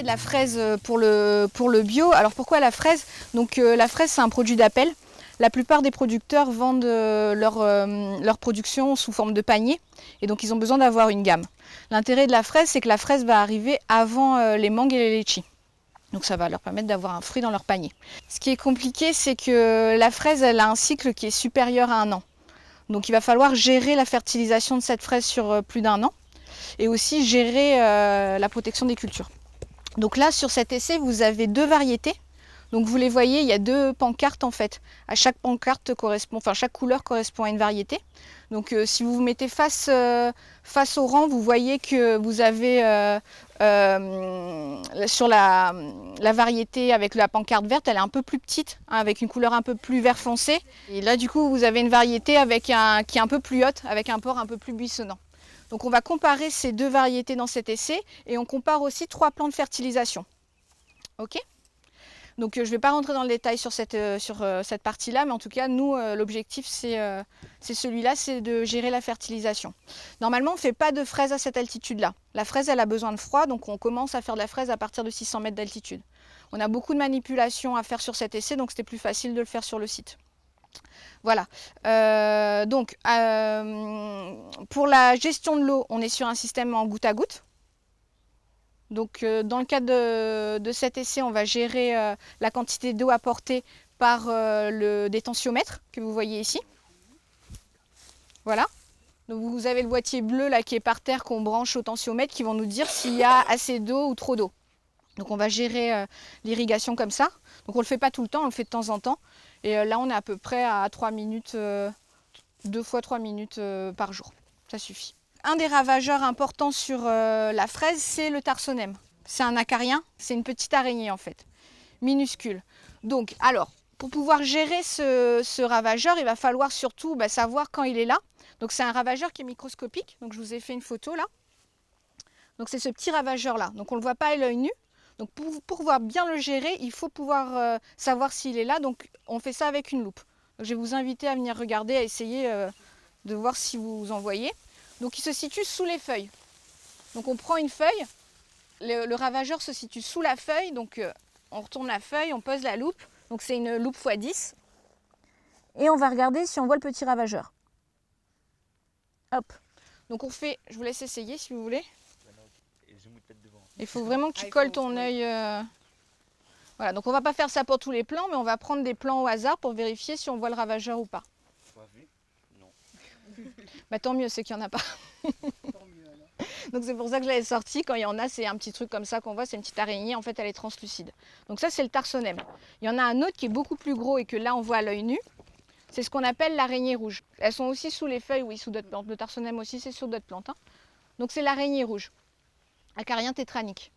de la fraise pour le bio. Alors pourquoi la fraise? Donc la fraise, c'est un produit d'appel. La plupart des producteurs vendent leur production sous forme de panier et donc ils ont besoin d'avoir une gamme. L'intérêt de la fraise, c'est que la fraise va arriver avant les mangues et les litchis. Donc ça va leur permettre d'avoir un fruit dans leur panier. Ce qui est compliqué, c'est que la fraise, elle a un cycle qui est supérieur à 1 an. Donc il va falloir gérer la fertilisation de cette fraise sur plus d'1 an et aussi gérer la protection des cultures. Donc là, sur cet essai, vous avez 2 variétés. Donc vous les voyez, il y a 2 pancartes en fait. À chaque pancarte correspond, enfin chaque couleur correspond à une variété. Donc si vous vous mettez face au rang, vous voyez que vous avez sur la variété avec la pancarte verte, elle est un peu plus petite, hein, avec une couleur un peu plus vert foncé. Et là du coup, vous avez une variété qui est un peu plus haute, avec un port un peu plus buissonnant. Donc on va comparer ces 2 variétés dans cet essai et on compare aussi 3 plans de fertilisation. Ok ? Donc je ne vais pas rentrer dans le détail sur cette partie-là, mais en tout cas, nous, l'objectif, c'est celui-là, c'est de gérer la fertilisation. Normalement, on ne fait pas de fraise à cette altitude-là. La fraise, elle a besoin de froid, donc on commence à faire de la fraise à partir de 600 mètres d'altitude. On a beaucoup de manipulations à faire sur cet essai, donc c'était plus facile de le faire sur le site. Voilà. Pour la gestion de l'eau, on est sur un système en goutte à goutte. Donc dans le cadre de cet essai, on va gérer la quantité d'eau apportée par le détentiomètre que vous voyez ici. Voilà. Donc vous avez le boîtier bleu là qui est par terre qu'on branche au tensiomètre qui vont nous dire s'il y a assez d'eau ou trop d'eau. Donc on va gérer l'irrigation comme ça. Donc on ne le fait pas tout le temps, on le fait de temps en temps. Et là on est à peu près à 3 minutes, 2 fois 3 minutes par jour. Ça suffit. Un des ravageurs importants sur la fraise, c'est le tarsonème. C'est un acarien, c'est une petite araignée en fait, minuscule. Donc, alors, pour pouvoir gérer ce ravageur, il va falloir surtout savoir quand il est là. Donc, c'est un ravageur qui est microscopique. Donc, je vous ai fait une photo là. Donc, c'est ce petit ravageur là. Donc, on ne le voit pas à l'œil nu. Donc, pour pouvoir bien le gérer, il faut pouvoir savoir s'il est là. Donc, on fait ça avec une loupe. Donc, je vais vous inviter à venir regarder, à essayer de voir si vous en voyez. Donc il se situe sous les feuilles. Donc on prend une feuille, le ravageur se situe sous la feuille, donc on retourne la feuille, on pose la loupe, donc c'est une loupe x10. Et on va regarder si on voit le petit ravageur. Hop. Donc on fait, je vous laisse essayer si vous voulez. Il faut vraiment que tu colles ton œil. Voilà, donc on va pas faire ça pour tous les plants, mais on va prendre des plants au hasard pour vérifier si on voit le ravageur ou pas. Bah, tant mieux, c'est qu'il n'y en a pas. Donc c'est pour ça que je l'avais sorti. Quand il y en a, c'est un petit truc comme ça qu'on voit, c'est une petite araignée, en fait elle est translucide. Donc ça c'est le tarsonème. Il y en a un autre qui est beaucoup plus gros et que là on voit à l'œil nu. C'est ce qu'on appelle l'araignée rouge. Elles sont aussi sous les feuilles, oui, sous d'autres plantes. Le tarsonème aussi c'est sur d'autres plantes. Hein. Donc c'est l'araignée rouge, acarien tétranique.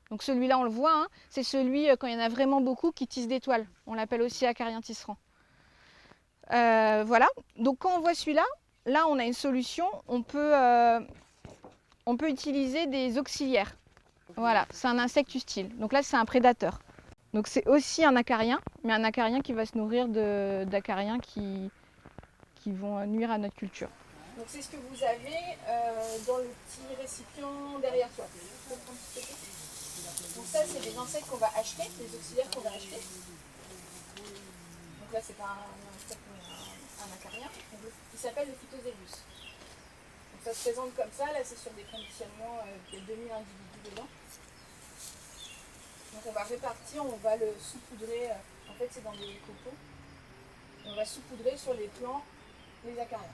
Donc celui-là on le voit, hein, c'est celui quand il y en a vraiment beaucoup qui tisse des toiles. On l'appelle aussi acarien tisserand. Voilà, donc quand on voit celui-là, là on a une solution, on peut utiliser des auxiliaires. Voilà, c'est un insecte hostile. Donc là, c'est un prédateur. Donc c'est aussi un acarien, mais un acarien qui va se nourrir d'acariens qui vont nuire à notre culture. Donc c'est ce que vous avez dans le petit récipient derrière toi. Donc ça, c'est des insectes qu'on va acheter, des auxiliaires qu'on va acheter. Donc là, c'est pas un insecte, mais un acarien. Il s'appelle le Phytoselius. Ça se présente comme ça, là c'est sur des conditionnements, il y a 2000 individus dedans. Donc on va répartir, on va le saupoudrer, en fait c'est dans des copeaux. On va saupoudrer sur les plants les acariens.